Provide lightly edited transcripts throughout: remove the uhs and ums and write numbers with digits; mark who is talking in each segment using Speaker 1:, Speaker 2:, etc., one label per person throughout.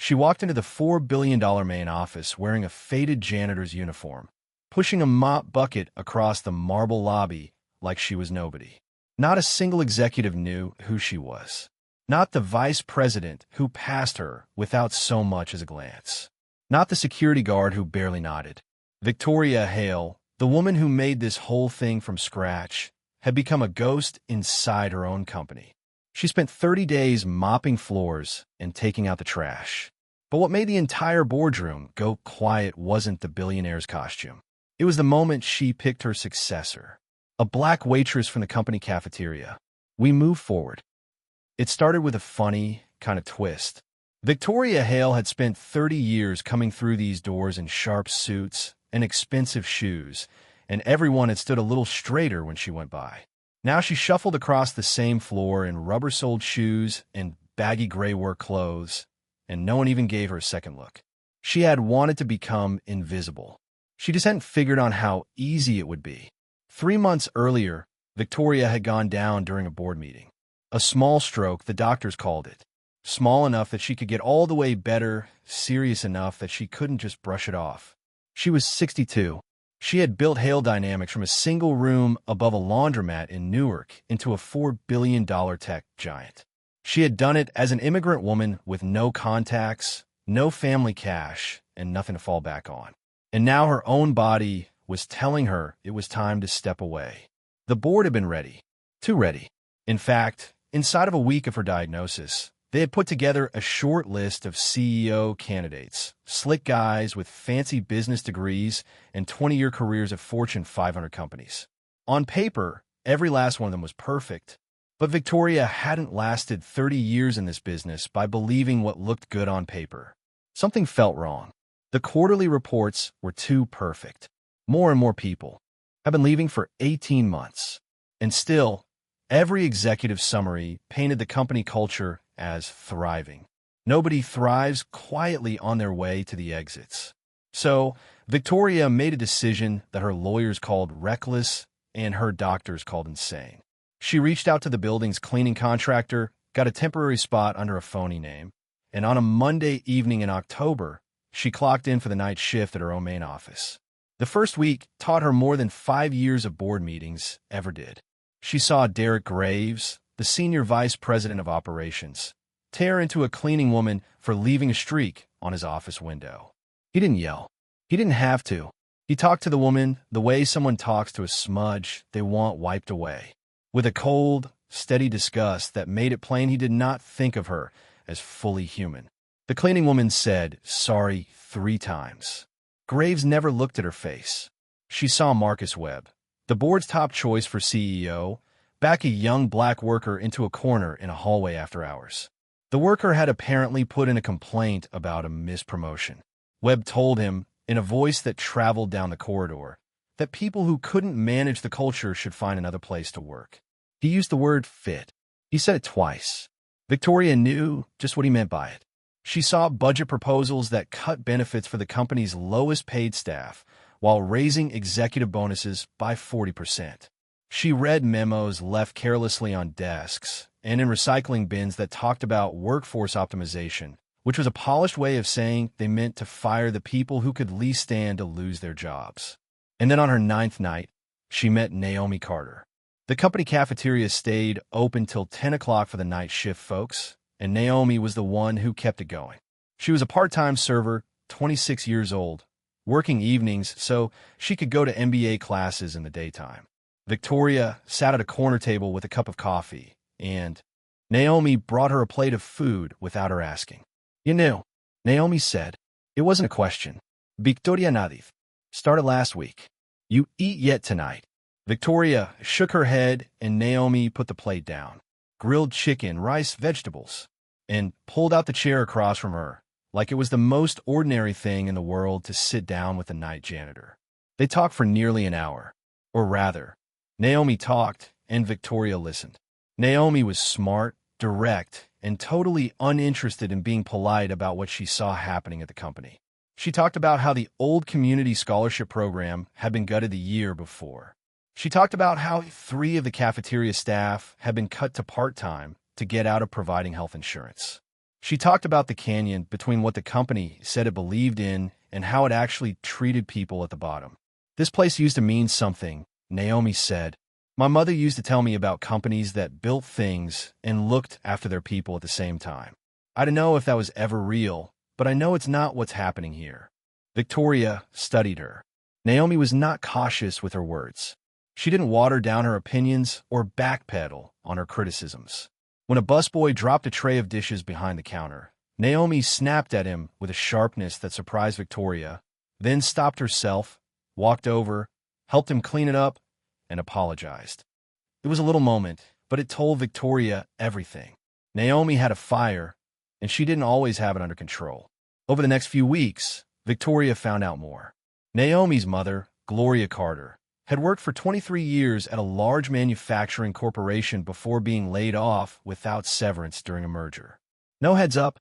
Speaker 1: She walked into the $4 billion main office wearing a faded janitor's uniform, pushing a mop bucket across the marble lobby like she was nobody. Not a single executive knew who she was. Not the vice president who passed her without so much as a glance. Not the security guard who barely nodded. Victoria Hale, the woman who made this whole thing from scratch, had become a ghost inside her own company. She spent 30 days mopping floors and taking out the trash. But what made the entire boardroom go quiet wasn't the billionaire's costume. It was the moment she picked her successor, a black waitress from the company cafeteria. We moved forward. It started with a funny kind of twist. Victoria Hale had spent 30 years coming through these doors in sharp suits and expensive shoes, and everyone had stood a little straighter when she went by. Now she shuffled across the same floor in rubber-soled shoes and baggy gray work clothes, and no one even gave her a second look. She had wanted to become invisible. She just hadn't figured on how easy it would be. 3 months earlier, Victoria had gone down during a board meeting. A small stroke, the doctors called it. Small enough that she could get all the way better, serious enough that she couldn't just brush it off. She was 62. She had built Hale Dynamics from a single room above a laundromat in Newark into a $4 billion tech giant. She had done it as an immigrant woman with no contacts, no family cash, and nothing to fall back on. And now her own body was telling her it was time to step away. The board had been ready. Too ready. In fact, inside of a week of her diagnosis, they had put together a short list of CEO candidates, slick guys with fancy business degrees and 20-year careers at Fortune 500 companies. On paper, every last one of them was perfect, but Victoria hadn't lasted 30 years in this business by believing what looked good on paper. Something felt wrong. The quarterly reports were too perfect. More and more people have been leaving for 18 months. And still, every executive summary painted the company culture as thriving. Nobody thrives quietly on their way to the exits. So, Victoria made a decision that her lawyers called reckless and her doctors called insane. She reached out to the building's cleaning contractor, got a temporary spot under a phony name, and on a Monday evening in October, she clocked in for the night shift at her own main office. The first week taught her more than 5 years of board meetings ever did. She saw Derek Graves, the senior vice president of operations, tear into a cleaning woman for leaving a streak on his office window. He didn't yell. He didn't have to. He talked to the woman the way someone talks to a smudge they want wiped away, with a cold, steady disgust that made it plain he did not think of her as fully human. The cleaning woman said sorry 3 times. Graves never looked at her face. She saw Marcus Webb, the board's top choice for CEO, back a young black worker into a corner in a hallway after hours. The worker had apparently put in a complaint about a mispromotion. Webb told him, in a voice that traveled down the corridor, that people who couldn't manage the culture should find another place to work. He used the word fit. He said it twice. Victoria knew just what he meant by it. She saw budget proposals that cut benefits for the company's lowest paid staff while raising executive bonuses by 40%. She read memos left carelessly on desks and in recycling bins that talked about workforce optimization, which was a polished way of saying they meant to fire the people who could least stand to lose their jobs. And then on her 9th night, she met Naomi Carter. The company cafeteria stayed open till 10 o'clock for the night shift folks, and Naomi was the one who kept it going. She was a part-time server, 26 years old, working evenings so she could go to MBA classes in the daytime. Victoria sat at a corner table with a cup of coffee, and Naomi brought her a plate of food without her asking. You knew, Naomi said. It wasn't a question. Victoria Nadif. Started last week. You eat yet tonight. Victoria shook her head, and Naomi put the plate down. Grilled chicken, rice, vegetables, and pulled out the chair across from her, like it was the most ordinary thing in the world to sit down with the night janitor. They talked for nearly an hour. Or rather, Naomi talked, and Victoria listened. Naomi was smart, direct, and totally uninterested in being polite about what she saw happening at the company. She talked about how the old community scholarship program had been gutted the year before. She talked about how 3 of the cafeteria staff had been cut to part-time to get out of providing health insurance. She talked about the canyon between what the company said it believed in and how it actually treated people at the bottom. This place used to mean something, Naomi said. My mother used to tell me about companies that built things and looked after their people at the same time. I don't know if that was ever real, but I know it's not what's happening here. Victoria studied her. Naomi was not cautious with her words. She didn't water down her opinions or backpedal on her criticisms. When a busboy dropped a tray of dishes behind the counter, Naomi snapped at him with a sharpness that surprised Victoria, then stopped herself, walked over, helped him clean it up, and apologized. It was a little moment, but it told Victoria everything. Naomi had a fire, and she didn't always have it under control. Over the next few weeks, Victoria found out more. Naomi's mother, Gloria Carter, had worked for 23 years at a large manufacturing corporation before being laid off without severance during a merger. No heads up,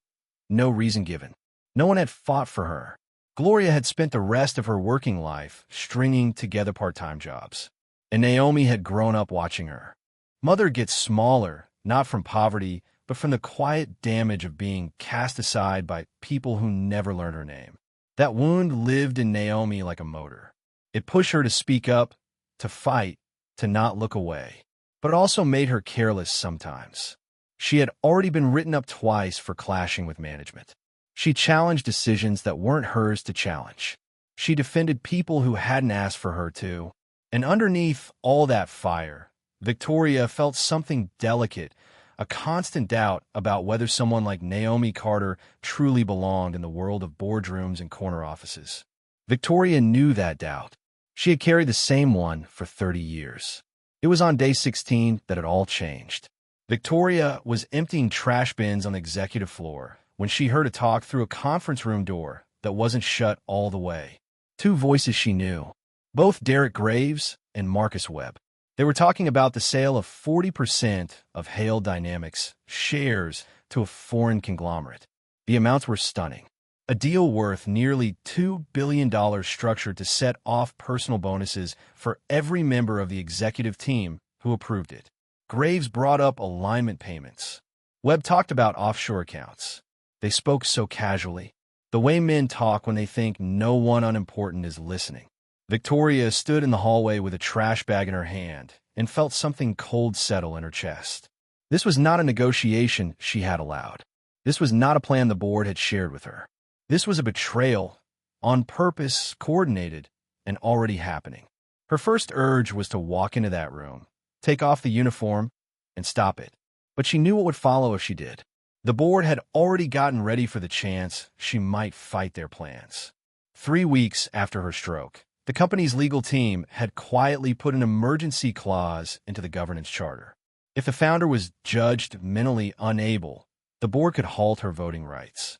Speaker 1: no reason given. No one had fought for her. Gloria had spent the rest of her working life stringing together part-time jobs, and Naomi had grown up watching her. Mother gets smaller, not from poverty, but from the quiet damage of being cast aside by people who never learned her name. That wound lived in Naomi like a motor. It pushed her to speak up, to fight, to not look away. But it also made her careless sometimes. She had already been written up twice for clashing with management. She challenged decisions that weren't hers to challenge. She defended people who hadn't asked for her to. And underneath all that fire, Victoria felt something delicate, a constant doubt about whether someone like Naomi Carter truly belonged in the world of boardrooms and corner offices. Victoria knew that doubt. She had carried the same one for 30 years. It was on day 16 that it all changed. Victoria was emptying trash bins on the executive floor when she heard a talk through a conference room door that wasn't shut all the way. Two voices she knew, both Derek Graves and Marcus Webb. They were talking about the sale of 40% of Hale Dynamics shares to a foreign conglomerate. The amounts were stunning. A deal worth nearly $2 billion structured to set off personal bonuses for every member of the executive team who approved it. Graves brought up alignment payments. Webb talked about offshore accounts. They spoke so casually, the way men talk when they think no one unimportant is listening. Victoria stood in the hallway with a trash bag in her hand and felt something cold settle in her chest. This was not a negotiation she had allowed. This was not a plan the board had shared with her. This was a betrayal, on purpose, coordinated, and already happening. Her first urge was to walk into that room, take off the uniform, and stop it. But she knew what would follow if she did. The board had already gotten ready for the chance she might fight their plans. 3 weeks after her stroke, the company's legal team had quietly put an emergency clause into the governance charter. If the founder was judged mentally unable, the board could halt her voting rights.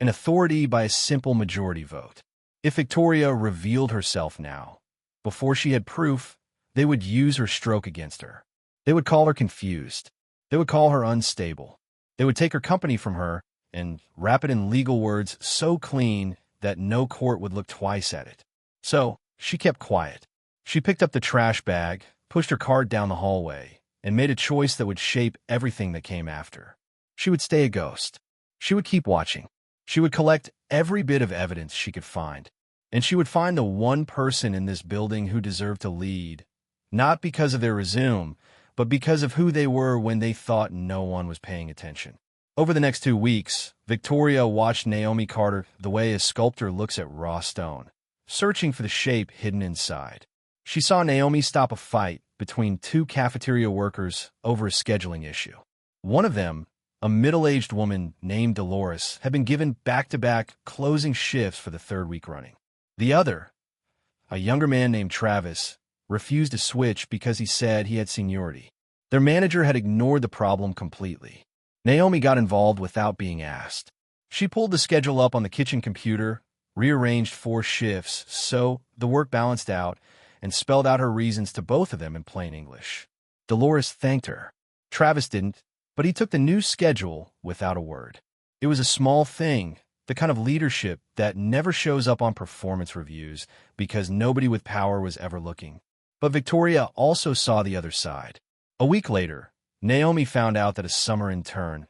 Speaker 1: An authority by a simple majority vote. If Victoria revealed herself now, before she had proof, they would use her stroke against her. They would call her confused. They would call her unstable. They would take her company from her and wrap it in legal words so clean that no court would look twice at it. So, she kept quiet. She picked up the trash bag, pushed her cart down the hallway, and made a choice that would shape everything that came after. She would stay a ghost. She would keep watching. She would collect every bit of evidence she could find, and she would find the one person in this building who deserved to lead, not because of their resume, but because of who they were when they thought no one was paying attention. Over the next 2 weeks, Victoria watched Naomi Carter the way a sculptor looks at raw stone, searching for the shape hidden inside. She saw Naomi stop a fight between 2 cafeteria workers over a scheduling issue. One of them, a middle-aged woman named Dolores, had been given back-to-back closing shifts for the 3rd week running. The other, a younger man named Travis, refused to switch because he said he had seniority. Their manager had ignored the problem completely. Naomi got involved without being asked. She pulled the schedule up on the kitchen computer, rearranged 4 shifts so the work balanced out, and spelled out her reasons to both of them in plain English. Dolores thanked her. Travis didn't, but he took the new schedule without a word. It was a small thing, the kind of leadership that never shows up on performance reviews because nobody with power was ever looking. But Victoria also saw the other side. A week later, Naomi found out that a summer intern,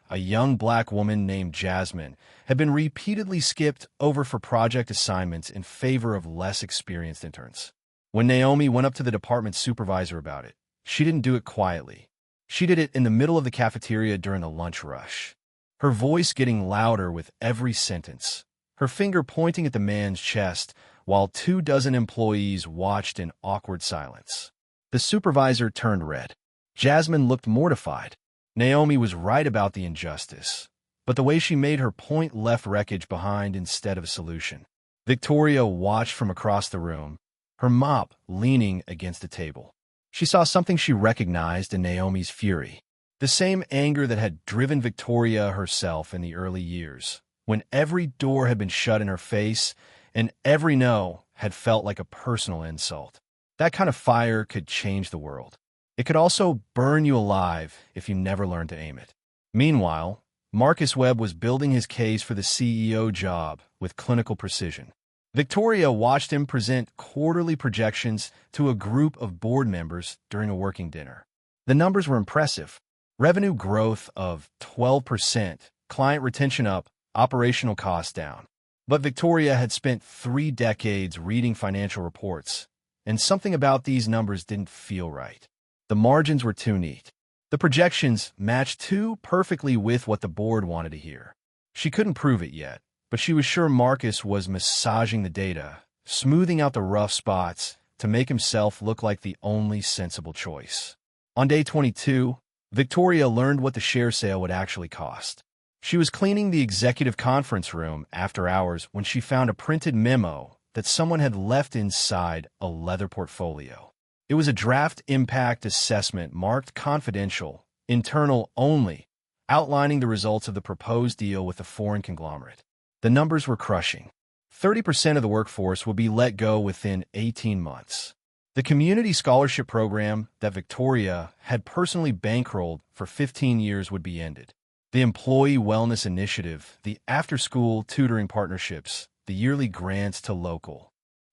Speaker 1: a young black woman named Jasmine, had been repeatedly skipped over for project assignments in favor of less experienced interns. When Naomi went up to the department supervisor about it, she didn't do it quietly. She did it in the middle of the cafeteria during the lunch rush, her voice getting louder with every sentence, her finger pointing at the man's chest while 24 employees watched in awkward silence. The supervisor turned red. Jasmine looked mortified. Naomi was right about the injustice, but the way she made her point left wreckage behind instead of a solution. Victoria watched from across the room, her mop leaning against the table. She saw something she recognized in Naomi's fury, the same anger that had driven Victoria herself in the early years, when every door had been shut in her face and every no had felt like a personal insult. That kind of fire could change the world. It could also burn you alive if you never learned to aim it. Meanwhile, Marcus Webb was building his case for the CEO job with clinical precision. Victoria watched him present quarterly projections to a group of board members during a working dinner. The numbers were impressive. Revenue growth of 12%, client retention up, operational costs down. But Victoria had spent 3 decades reading financial reports, and something about these numbers didn't feel right. The margins were too neat. The projections matched too perfectly with what the board wanted to hear. She couldn't prove it yet, but she was sure Marcus was massaging the data, smoothing out the rough spots to make himself look like the only sensible choice. On day 22, Victoria learned what the share sale would actually cost. She was cleaning the executive conference room after hours when she found a printed memo that someone had left inside a leather portfolio. It was a draft impact assessment marked confidential, internal only, outlining the results of the proposed deal with a foreign conglomerate. The numbers were crushing. 30% of the workforce would be let go within 18 months. The community scholarship program that Victoria had personally bankrolled for 15 years would be ended. The employee wellness initiative, the after-school tutoring partnerships, the yearly grants to local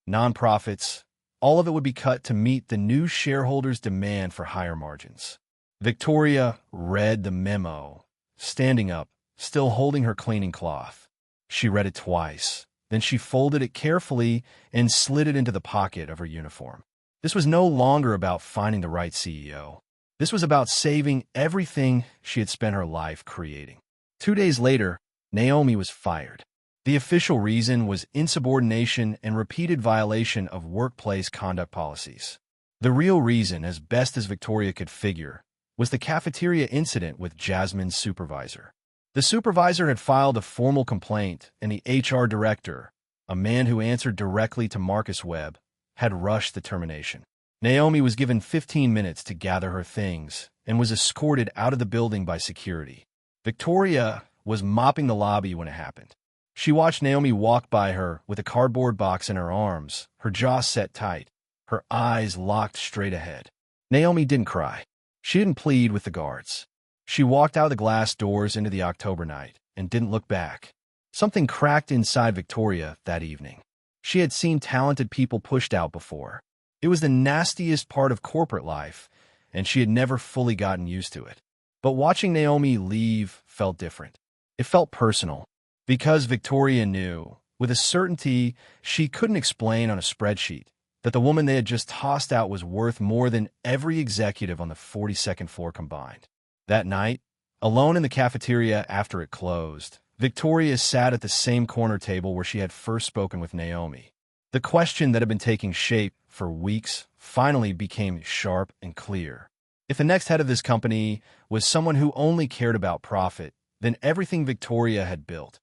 Speaker 1: nonprofits, all of it would be cut to meet the new shareholders' demand for higher margins. Victoria read the memo, standing up, still holding her cleaning cloth. She read it twice. Then she folded it carefully and slid it into the pocket of her uniform. This was no longer about finding the right CEO. This was about saving everything she had spent her life creating. 2 days later, Naomi was fired. The official reason was insubordination and repeated violation of workplace conduct policies. The real reason, as best as Victoria could figure, was the cafeteria incident with Jasmine's supervisor. The supervisor had filed a formal complaint, and the HR director, a man who answered directly to Marcus Webb, had rushed the termination. Naomi was given 15 minutes to gather her things and was escorted out of the building by security. Victoria was mopping the lobby when it happened. She watched Naomi walk by her with a cardboard box in her arms, her jaw set tight, her eyes locked straight ahead. Naomi didn't cry. She didn't plead with the guards. She walked out of the glass doors into the October night and didn't look back. Something cracked inside Victoria that evening. She had seen talented people pushed out before. It was the nastiest part of corporate life, and she had never fully gotten used to it. But watching Naomi leave felt different. It felt personal. Because Victoria knew, with a certainty she couldn't explain on a spreadsheet, that the woman they had just tossed out was worth more than every executive on the 42nd floor combined. That night, alone in the cafeteria after it closed, Victoria sat at the same corner table where she had first spoken with Naomi. The question that had been taking shape for weeks finally became sharp and clear. If the next head of this company was someone who only cared about profit, then everything Victoria had built,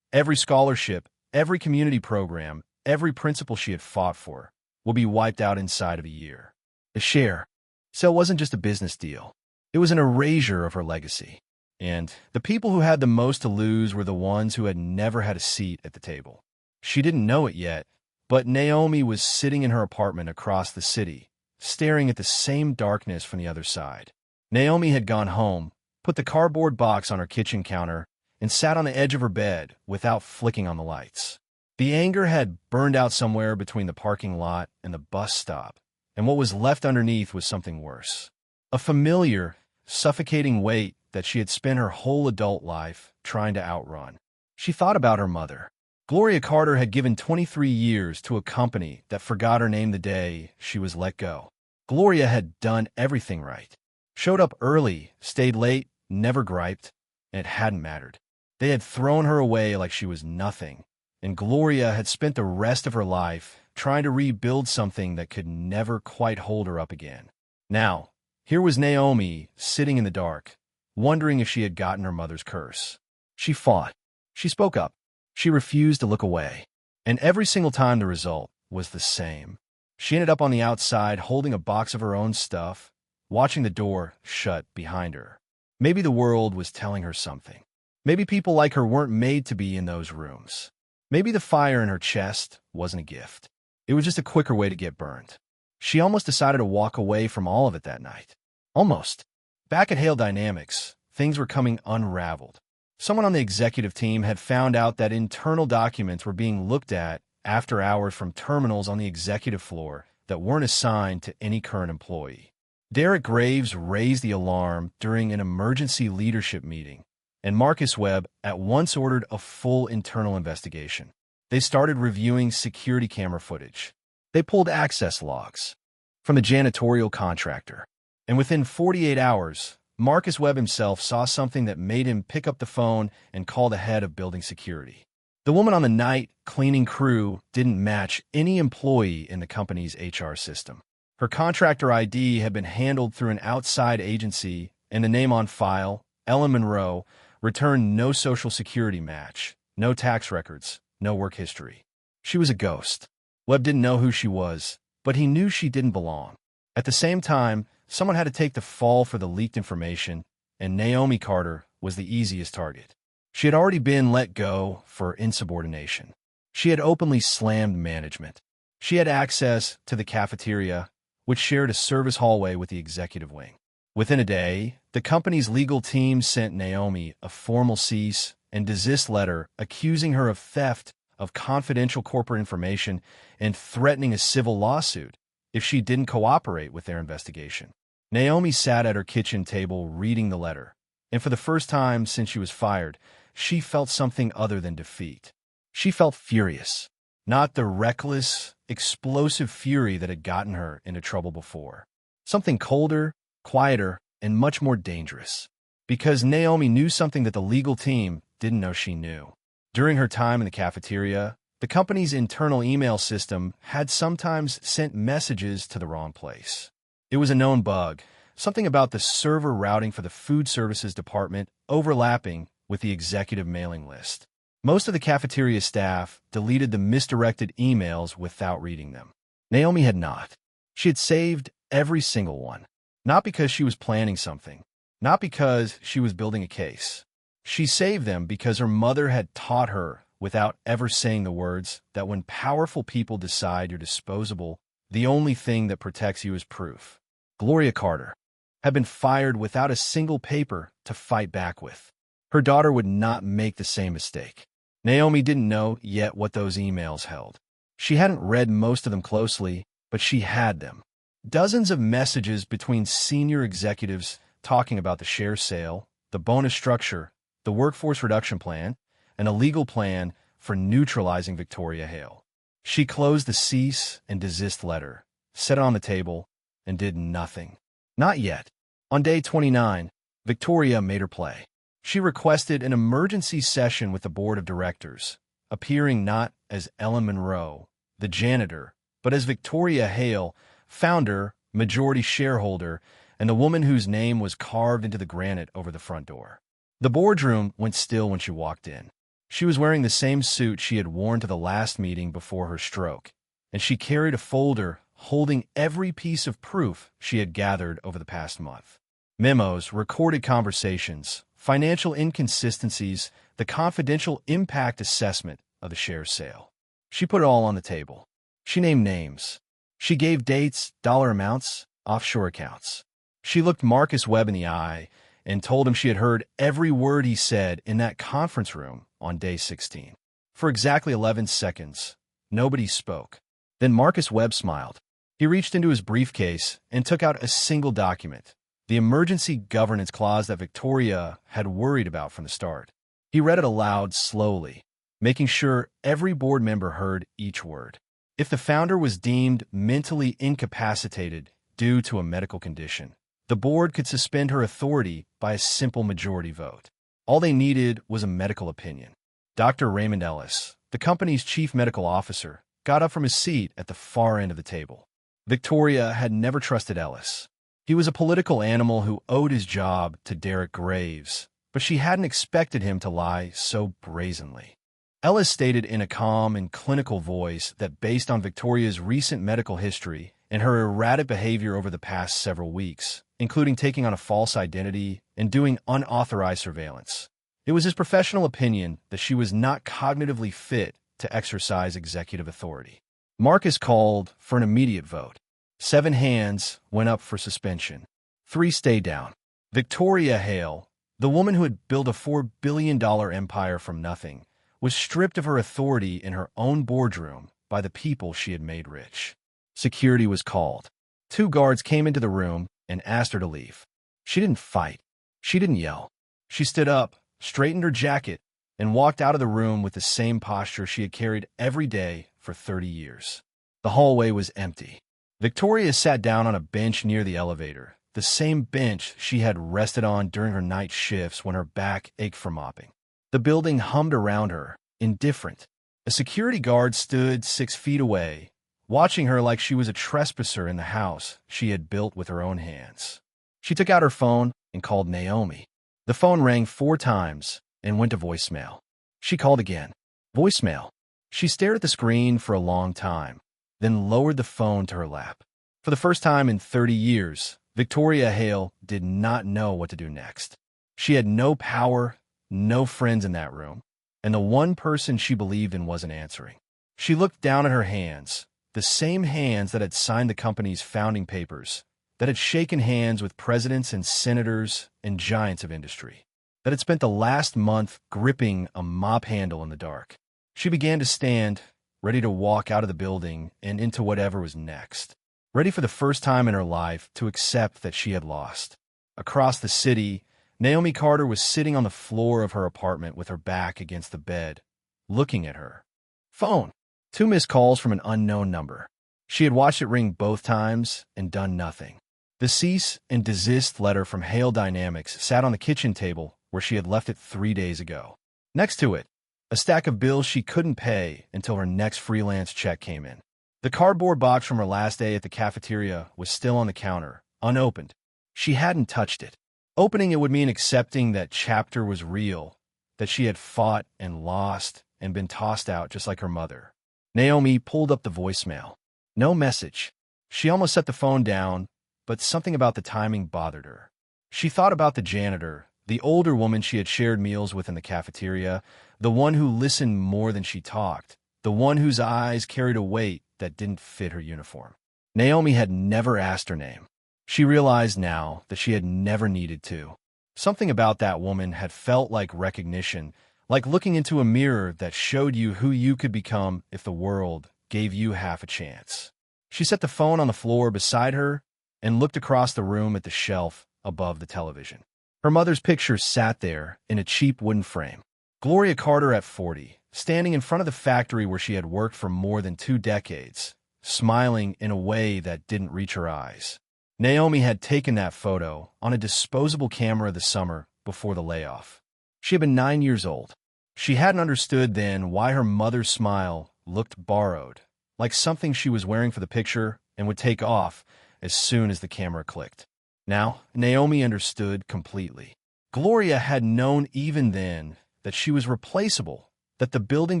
Speaker 1: every scholarship, every community program, every principle she had fought for, will be wiped out inside of a year. The share sale wasn't just a business deal. It was an erasure of her legacy. And the people who had the most to lose were the ones who had never had a seat at the table. She didn't know it yet, but Naomi was sitting in her apartment across the city, staring at the same darkness from the other side. Naomi had gone home, put the cardboard box on her kitchen counter, and sat on the edge of her bed without flicking on the lights. The anger had burned out somewhere between the parking lot and the bus stop, and what was left underneath was something worse. A familiar, suffocating weight that she had spent her whole adult life trying to outrun. She thought about her mother. Gloria Carter had given 23 years to a company that forgot her name the day she was let go. Gloria had done everything right. Showed up early, stayed late, never griped, and it hadn't mattered. They had thrown her away like she was nothing, and Gloria had spent the rest of her life trying to rebuild something that could never quite hold her up again. Now, here was Naomi sitting in the dark, wondering if she had gotten her mother's curse. She fought. She spoke up. She refused to look away. And every single time the result was the same. She ended up on the outside holding a box of her own stuff, watching the door shut behind her. Maybe the world was telling her something. Maybe people like her weren't made to be in those rooms. Maybe the fire in her chest wasn't a gift. It was just a quicker way to get burned. She almost decided to walk away from all of it that night. Almost. Back at Hale Dynamics, things were coming unraveled. Someone on the executive team had found out that internal documents were being looked at after hours from terminals on the executive floor that weren't assigned to any current employee. Derek Graves raised the alarm during an emergency leadership meeting, and Marcus Webb at once ordered a full internal investigation. They started reviewing security camera footage. They pulled access logs from the janitorial contractor. And within 48 hours, Marcus Webb himself saw something that made him pick up the phone and call the head of building security. The woman on the night cleaning crew didn't match any employee in the company's HR system. Her contractor ID had been handled through an outside agency, and the name on file, Ellen Monroe, returned no social security match, no tax records, no work history. She was a ghost. Webb didn't know who she was, but he knew she didn't belong. At the same time, someone had to take the fall for the leaked information, and Naomi Carter was the easiest target. She had already been let go for insubordination. She had openly slammed management. She had access to the cafeteria, which shared a service hallway with the executive wing. Within a day, the company's legal team sent Naomi a formal cease and desist letter accusing her of theft of confidential corporate information and threatening a civil lawsuit if she didn't cooperate with their investigation. Naomi sat at her kitchen table reading the letter, and for the first time since she was fired, she felt something other than defeat. She felt furious, not the reckless, explosive fury that had gotten her into trouble before. Something colder, quieter, and much more dangerous. Because Naomi knew something that the legal team didn't know she knew. During her time in the cafeteria, the company's internal email system had sometimes sent messages to the wrong place. It was a known bug, something about the server routing for the food services department overlapping with the executive mailing list. Most of the cafeteria staff deleted the misdirected emails without reading them. Naomi had not. She had saved every single one. Not because she was planning something, not because she was building a case. She saved them because her mother had taught her, without ever saying the words, that when powerful people decide you're disposable, the only thing that protects you is proof. Gloria Carter had been fired without a single paper to fight back with. Her daughter would not make the same mistake. Naomi didn't know yet what those emails held. She hadn't read most of them closely, but she had them. Dozens of messages between senior executives talking about the share sale, the bonus structure, the workforce reduction plan, and a legal plan for neutralizing Victoria Hale. She closed the cease and desist letter, set it on the table, and did nothing. Not yet. On day 29, Victoria made her play. She requested an emergency session with the board of directors, appearing not as Ellen Monroe, the janitor, but as Victoria Hale, founder, majority shareholder, and the woman whose name was carved into the granite over the front door. The boardroom went still when she walked in. She was wearing the same suit she had worn to the last meeting before her stroke, and she carried a folder holding every piece of proof she had gathered over the past month. Memos, recorded conversations, financial inconsistencies, the confidential impact assessment of the share sale. She put it all on the table. She named names. She gave dates, dollar amounts, offshore accounts. She looked Marcus Webb in the eye and told him she had heard every word he said in that conference room on day 16. For exactly 11 seconds, nobody spoke. Then Marcus Webb smiled. He reached into his briefcase and took out a single document, the emergency governance clause that Victoria had worried about from the start. He read it aloud slowly, making sure every board member heard each word. If the founder was deemed mentally incapacitated due to a medical condition, the board could suspend her authority by a simple majority vote. All they needed was a medical opinion. Dr. Raymond Ellis, the company's chief medical officer, got up from his seat at the far end of the table. Victoria had never trusted Ellis. He was a political animal who owed his job to Derek Graves, but she hadn't expected him to lie so brazenly. Ellis stated in a calm and clinical voice that based on Victoria's recent medical history and her erratic behavior over the past several weeks, including taking on a false identity and doing unauthorized surveillance, it was his professional opinion that she was not cognitively fit to exercise executive authority. Marcus called for an immediate vote. 7 hands went up for suspension. 3 stayed down. Victoria Hale, the woman who had built a $4 billion empire from nothing, was stripped of her authority in her own boardroom by the people she had made rich. Security was called. 2 guards came into the room and asked her to leave. She didn't fight. She didn't yell. She stood up, straightened her jacket, and walked out of the room with the same posture she had carried every day for 30 years. The hallway was empty. Victoria sat down on a bench near the elevator, the same bench she had rested on during her night shifts when her back ached from mopping. The building hummed around her, indifferent. A security guard stood 6 feet away, watching her like she was a trespasser in the house she had built with her own hands. She took out her phone and called Naomi. The phone rang 4 times and went to voicemail. She called again. Voicemail. She stared at the screen for a long time, then lowered the phone to her lap. For the first time in 30 years, Victoria Hale did not know what to do next. She had no power, no friends in that room, and the one person she believed in wasn't answering. She looked down at her hands, the same hands that had signed the company's founding papers, that had shaken hands with presidents and senators and giants of industry, that had spent the last month gripping a mop handle in the dark. She began to stand, ready to walk out of the building and into whatever was next, ready for the first time in her life to accept that she had lost. Across the city, Naomi Carter was sitting on the floor of her apartment with her back against the bed, looking at her. Phone. 2 missed calls from an unknown number. She had watched it ring both times and done nothing. The cease and desist letter from Hale Dynamics sat on the kitchen table where she had left it 3 days ago. Next to it, a stack of bills she couldn't pay until her next freelance check came in. The cardboard box from her last day at the cafeteria was still on the counter, unopened. She hadn't touched it. Opening it would mean accepting that chapter was real, that she had fought and lost and been tossed out just like her mother. Naomi pulled up the voicemail. No message. She almost set the phone down, but something about the timing bothered her. She thought about the janitor, the older woman she had shared meals with in the cafeteria, the one who listened more than she talked, the one whose eyes carried a weight that didn't fit her uniform. Naomi had never asked her name. She realized now that she had never needed to. Something about that woman had felt like recognition, like looking into a mirror that showed you who you could become if the world gave you half a chance. She set the phone on the floor beside her and looked across the room at the shelf above the television. Her mother's picture sat there in a cheap wooden frame. Gloria Carter at 40, standing in front of the factory where she had worked for more than 2 decades, smiling in a way that didn't reach her eyes. Naomi had taken that photo on a disposable camera the summer before the layoff. She had been 9 years old. She hadn't understood then why her mother's smile looked borrowed, like something she was wearing for the picture and would take off as soon as the camera clicked. Now, Naomi understood completely. Gloria had known even then that she was replaceable, that the building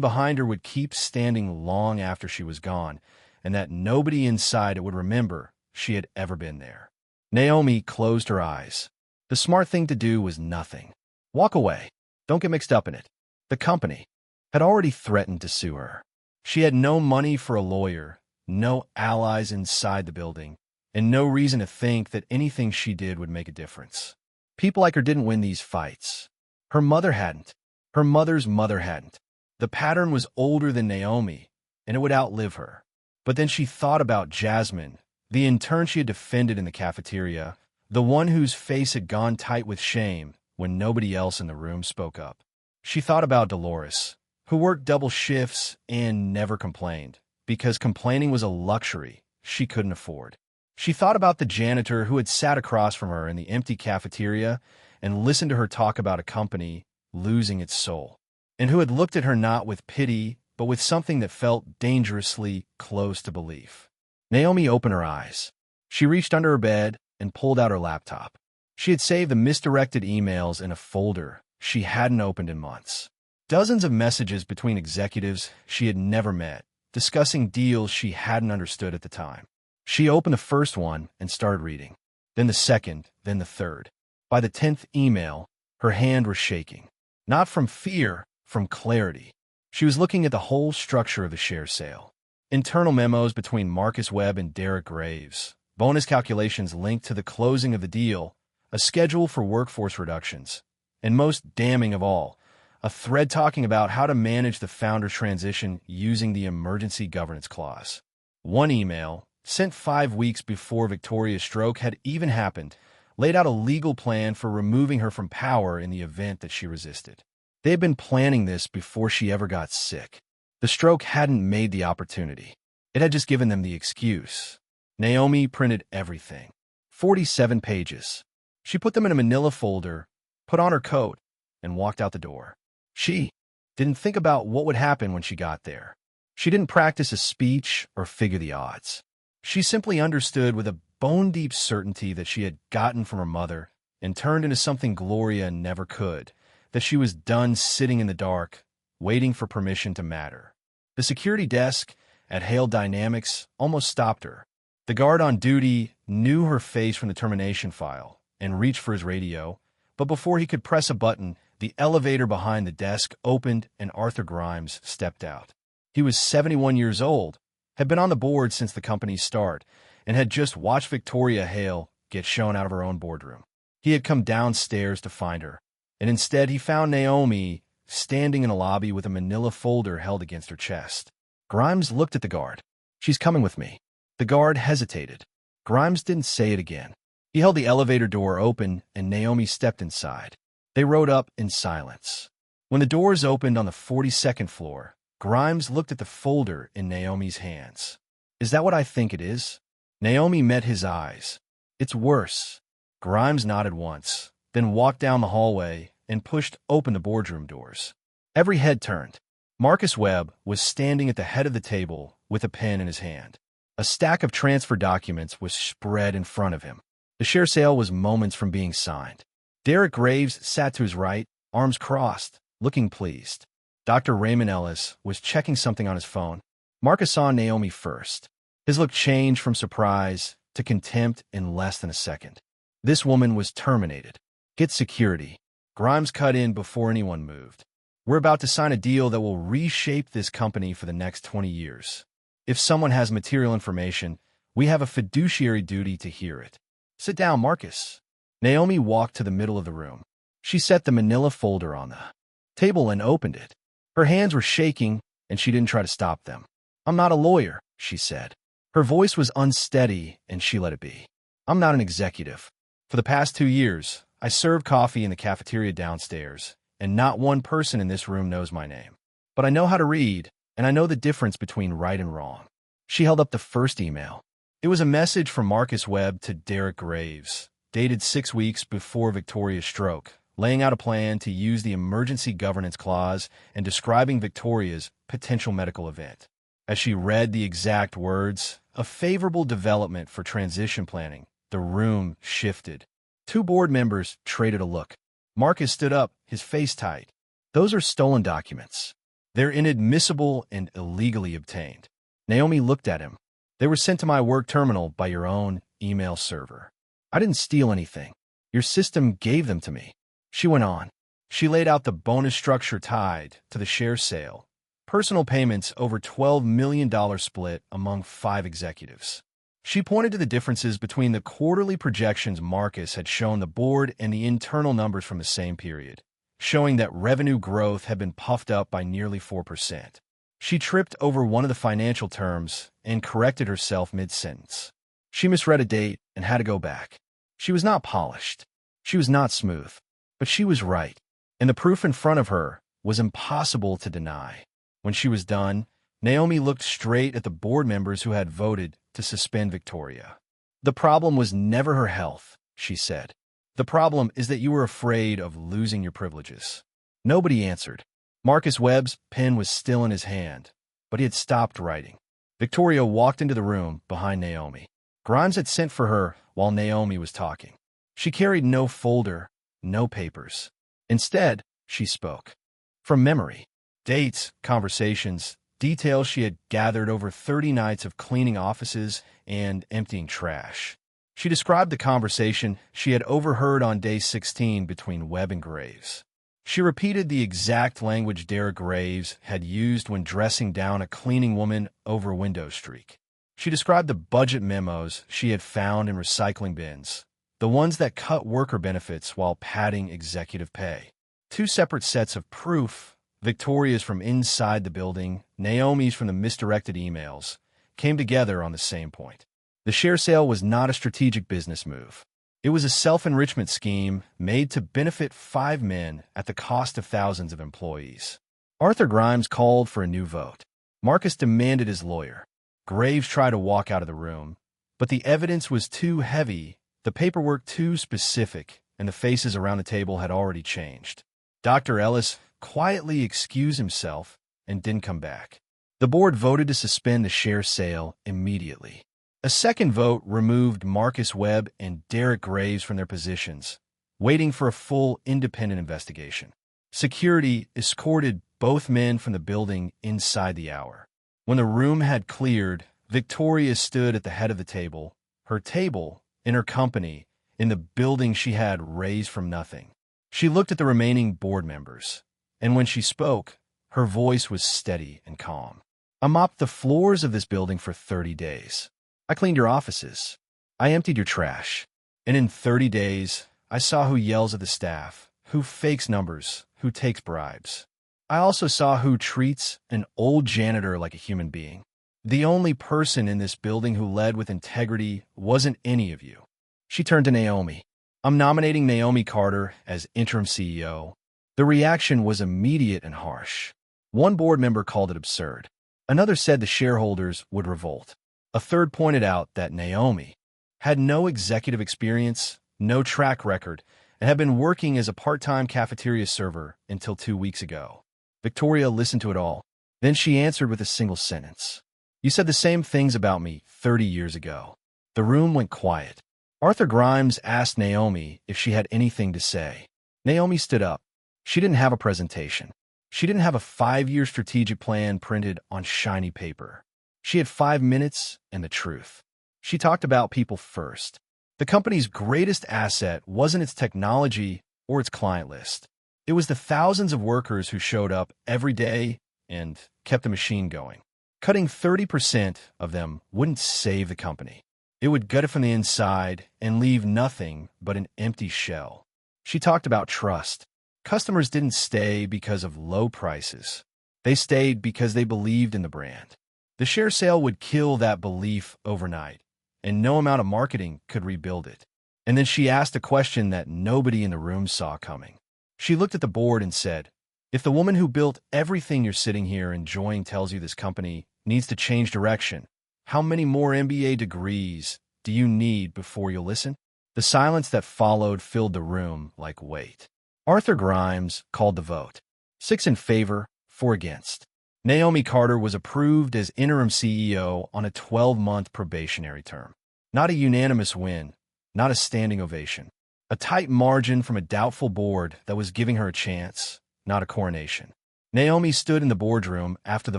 Speaker 1: behind her would keep standing long after she was gone, and that nobody inside it would remember she had ever been there. Naomi closed her eyes. The smart thing to do was nothing. Walk away. Don't get mixed up in it. The company had already threatened to sue her. She had no money for a lawyer, no allies inside the building, and no reason to think that anything she did would make a difference. People like her didn't win these fights. Her mother hadn't. Her mother's mother hadn't. The pattern was older than Naomi, and it would outlive her. But then she thought about Jasmine, the intern she had defended in the cafeteria, the one whose face had gone tight with shame when nobody else in the room spoke up. She thought about Dolores, who worked double shifts and never complained, because complaining was a luxury she couldn't afford. She thought about the janitor who had sat across from her in the empty cafeteria and listened to her talk about a company losing its soul, and who had looked at her not with pity, but with something that felt dangerously close to belief. Naomi opened her eyes. She reached under her bed and pulled out her laptop. She had saved the misdirected emails in a folder she hadn't opened in months. Dozens of messages between executives she had never met, discussing deals she hadn't understood at the time. She opened the first one and started reading, then the second, then the third. By the 10th email, her hand was shaking. Not from fear, from clarity. She was looking at the whole structure of the share sale. Internal memos between Marcus Webb and Derek Graves, bonus calculations linked to the closing of the deal, a schedule for workforce reductions, and most damning of all, a thread talking about how to manage the founder's transition using the emergency governance clause. One email, sent 5 weeks before Victoria's stroke had even happened, laid out a legal plan for removing her from power in the event that she resisted. They had been planning this before she ever got sick. The stroke hadn't made the opportunity. It had just given them the excuse. Naomi printed everything. 47 pages. She put them in a manila folder, put on her coat, and walked out the door. She didn't think about what would happen when she got there. She didn't practice a speech or figure the odds. She simply understood with a bone-deep certainty that she had gotten from her mother and turned into something Gloria never could, that she was done sitting in the dark, waiting for permission to matter. The security desk at Hale Dynamics almost stopped her. The guard on duty knew her face from the termination file and reached for his radio, but before he could press a button, the elevator behind the desk opened and Arthur Grimes stepped out. He was 71 years old, had been on the board since the company's start, and had just watched Victoria Hale get shown out of her own boardroom. He had come downstairs to find her, and instead he found Naomi standing in a lobby with a manila folder held against her chest. Grimes looked at the guard. "She's coming with me." The guard hesitated. Grimes didn't say it again. He held the elevator door open, and Naomi stepped inside. They rode up in silence. When the doors opened on the 42nd floor, Grimes looked at the folder in Naomi's hands. "Is that what I think it is?" Naomi met his eyes. "It's worse." Grimes nodded once, then walked down the hallway and pushed open the boardroom doors. Every head turned. Marcus Webb was standing at the head of the table with a pen in his hand. A stack of transfer documents was spread in front of him. The share sale was moments from being signed. Derek Graves sat to his right, arms crossed, looking pleased. Dr. Raymond Ellis was checking something on his phone. Marcus saw Naomi first. His look changed from surprise to contempt in less than a second. This woman was terminated. Get security. Grimes cut in before anyone moved. "We're about to sign a deal that will reshape this company for the next 20 years. If someone has material information, we have a fiduciary duty to hear it. Sit down, Marcus." Naomi walked to the middle of the room. She set the manila folder on the table and opened it. Her hands were shaking, and she didn't try to stop them. "I'm not a lawyer," she said. Her voice was unsteady, and she let it be. "I'm not an executive. For the past 2 years, I served coffee in the cafeteria downstairs, and not one person in this room knows my name. But I know how to read, and I know the difference between right and wrong." She held up the first email. It was a message from Marcus Webb to Derek Graves, dated 6 weeks before Victoria's stroke, laying out a plan to use the emergency governance clause and describing Victoria's potential medical event. As she read the exact words, "a favorable development for transition planning," the room shifted. 2 board members traded a look. Marcus stood up, his face tight. "Those are stolen documents. They're inadmissible and illegally obtained." Naomi looked at him. "They were sent to my work terminal by your own email server. I didn't steal anything. Your system gave them to me." She went on. She laid out the bonus structure tied to the share sale. Personal payments over $12 million split among 5 executives. She pointed to the differences between the quarterly projections Marcus had shown the board and the internal numbers from the same period, showing that revenue growth had been puffed up by nearly 4%. She tripped over one of the financial terms and corrected herself mid-sentence. She misread a date and had to go back. She was not polished. She was not smooth. But she was right. And the proof in front of her was impossible to deny. When she was done, Naomi looked straight at the board members who had voted to suspend Victoria. "The problem was never her health," she said. "The problem is that you were afraid of losing your privileges." Nobody answered. Marcus Webb's pen was still in his hand, but he had stopped writing. Victoria walked into the room behind Naomi. Grimes had sent for her while Naomi was talking. She carried no folder, no papers. Instead, she spoke. From memory. Dates, conversations, details she had gathered over 30 nights of cleaning offices and emptying trash. She described the conversation she had overheard on day 16 between Webb and Graves. She repeated the exact language Derek Graves had used when dressing down a cleaning woman over a window streak. She described the budget memos she had found in recycling bins, the ones that cut worker benefits while padding executive pay. Two separate sets of proof, Victoria's from inside the building, Naomi's from the misdirected emails, came together on the same point. The share sale was not a strategic business move. It was a self-enrichment scheme made to benefit 5 men at the cost of thousands of employees. Arthur Grimes called for a new vote. Marcus demanded his lawyer. Graves tried to walk out of the room, but the evidence was too heavy, the paperwork too specific, and the faces around the table had already changed. Dr. Ellis quietly excused himself and didn't come back. The board voted to suspend the share sale immediately. A second vote removed Marcus Webb and Derek Graves from their positions, waiting for a full independent investigation. Security escorted both men from the building inside the hour. When the room had cleared, Victoria stood at the head of the table, her table, in her company, in the building she had raised from nothing. She looked at the remaining board members, and when she spoke, her voice was steady and calm. "I mopped the floors of this building for 30 days. I cleaned your offices. I emptied your trash. And in 30 days, I saw who yells at the staff, who fakes numbers, who takes bribes. I also saw who treats an old janitor like a human being. The only person in this building who led with integrity wasn't any of you." She turned to Naomi. "I'm nominating Naomi Carter as interim CEO." The reaction was immediate and harsh. One board member called it absurd. Another said the shareholders would revolt. A third pointed out that Naomi had no executive experience, no track record, and had been working as a part-time cafeteria server until 2 weeks ago. Victoria listened to it all. Then she answered with a single sentence. "You said the same things about me 30 years ago." The room went quiet. Arthur Grimes asked Naomi if she had anything to say. Naomi stood up. She didn't have a presentation. She didn't have a 5-year strategic plan printed on shiny paper. She had 5 minutes and the truth. She talked about people first. The company's greatest asset wasn't its technology or its client list. It was the thousands of workers who showed up every day and kept the machine going. Cutting 30% of them wouldn't save the company. It would gut it from the inside and leave nothing but an empty shell. She talked about trust. Customers didn't stay because of low prices. They stayed because they believed in the brand. The share sale would kill that belief overnight, and no amount of marketing could rebuild it. And then she asked a question that nobody in the room saw coming. She looked at the board and said, "If the woman who built everything you're sitting here enjoying tells you this company needs to change direction, how many more MBA degrees do you need before you'll listen?" The silence that followed filled the room like weight. Arthur Grimes called the vote. 6 in favor, 4 against. Naomi Carter was approved as interim CEO on a 12-month probationary term. Not a unanimous win, not a standing ovation. A tight margin from a doubtful board that was giving her a chance, not a coronation. Naomi stood in the boardroom after the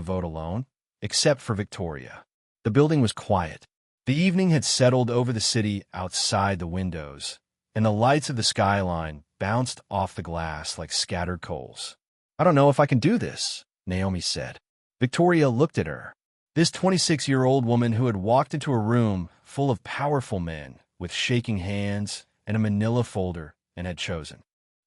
Speaker 1: vote alone, except for Victoria. The building was quiet. The evening had settled over the city outside the windows, and the lights of the skyline bounced off the glass like scattered coals. "I don't know if I can do this," Naomi said. Victoria looked at her. This 26-year-old woman who had walked into a room full of powerful men with shaking hands and a manila folder and had chosen.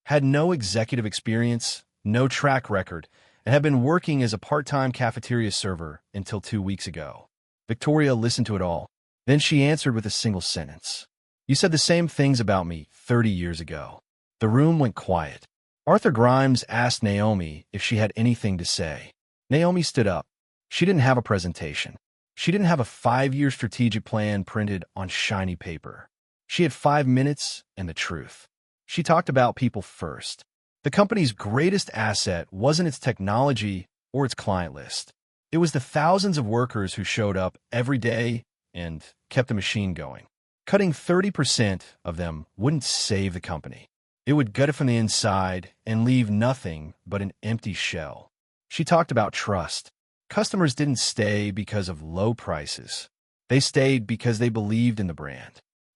Speaker 1: Had no executive experience, no track record, and had been working as a part-time cafeteria server until 2 weeks ago. Victoria listened to it all. Then she answered with a single sentence. You said the same things about me 30 years ago. The room went quiet. Arthur Grimes asked Naomi if she had anything to say. Naomi stood up. She didn't have a presentation. She didn't have a 5-year strategic plan printed on shiny paper. She had 5 minutes and the truth. She talked about people first. The company's greatest asset wasn't its technology or its client list. It was the thousands of workers who showed up every day and kept the machine going. Cutting 30% of them wouldn't save the company. It would gut it from the inside and leave nothing but an empty shell. She talked about trust. Customers didn't stay because of low prices. They stayed because they believed in the brand.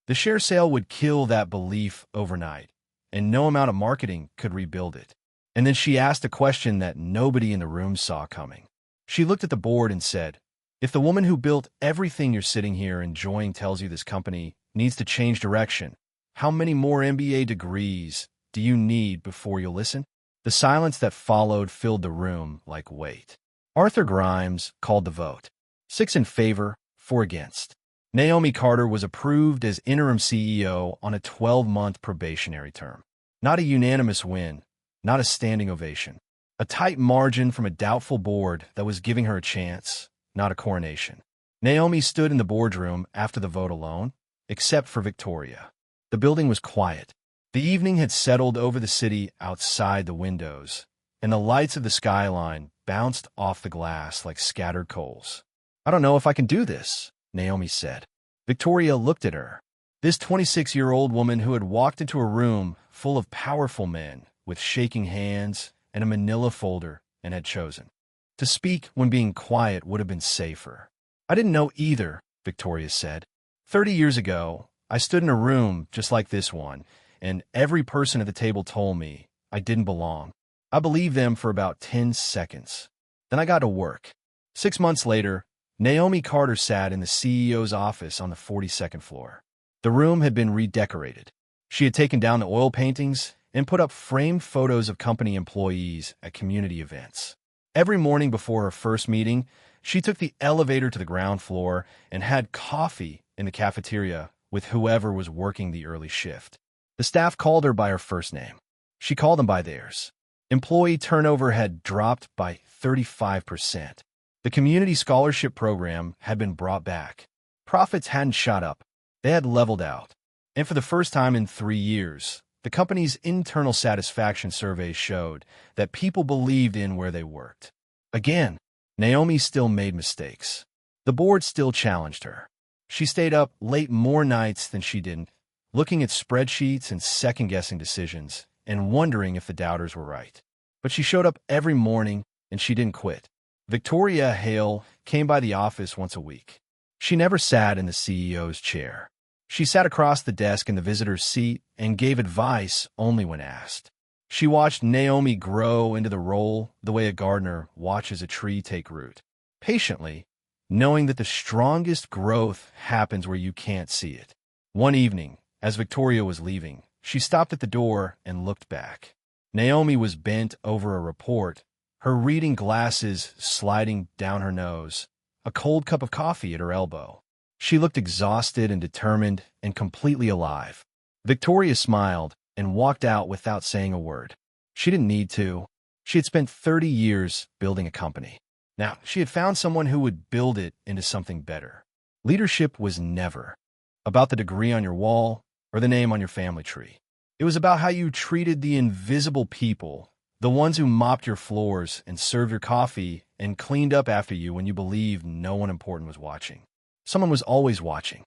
Speaker 1: The share sale would kill that belief overnight, and no amount of marketing could rebuild it. And then she asked a question that nobody in the room saw coming. She looked at the board and said, "If the woman who built everything you're sitting here enjoying tells you this company needs to change direction, how many more MBA degrees do you need before you'll listen?" The silence that followed filled the room like weight. Arthur Grimes called the vote. 6 in favor, 4 against. Naomi Carter was approved as interim CEO on a 12-month probationary term. Not a unanimous win, not a standing ovation. A tight margin from a doubtful board that was giving her a chance, not a coronation. Naomi stood in the boardroom after the vote alone, except for Victoria. The building was quiet. The evening had settled over the city outside the windows, and the lights of the skyline bounced off the glass like scattered coals. "I don't know if I can do this," Naomi said. Victoria looked at her. This 26-year-old woman who had walked into a room full of powerful men with shaking hands and a manila folder and had chosen to speak when being quiet would have been safer. "I didn't know either," Victoria said. 30 years ago, I stood in a room just like this one, and every person at the table told me I didn't belong. I believed them for about 10 seconds. Then I got to work. 6 months later, Naomi Carter sat in the CEO's office on the 42nd floor. The room had been redecorated. She had taken down the oil paintings and put up framed photos of company employees at community events. Every morning before her first meeting, she took the elevator to the ground floor and had coffee in the cafeteria with whoever was working the early shift. The staff called her by her first name. She called them by theirs. Employee turnover had dropped by 35%. The community scholarship program had been brought back. Profits hadn't shot up. They had leveled out. And for the first time in 3 years, the company's internal satisfaction surveys showed that people believed in where they worked. Again, Naomi still made mistakes. The board still challenged her. She stayed up late more nights than she didn't, looking at spreadsheets and second-guessing decisions and wondering if the doubters were right. But she showed up every morning, and she didn't quit. Victoria Hale came by the office once a week. She never sat in the CEO's chair. She sat across the desk in the visitor's seat and gave advice only when asked. She watched Naomi grow into the role the way a gardener watches a tree take root, patiently, knowing that the strongest growth happens where you can't see it. One evening, as Victoria was leaving, she stopped at the door and looked back. Naomi was bent over a report, her reading glasses sliding down her nose, a cold cup of coffee at her elbow. She looked exhausted and determined and completely alive. Victoria smiled and walked out without saying a word. She didn't need to. She had spent 30 years building a company. Now, she had found someone who would build it into something better. Leadership was never about the degree on your wall or the name on your family tree. It was about how you treated the invisible people, the ones who mopped your floors and served your coffee and cleaned up after you when you believed no one important was watching. Someone was always watching.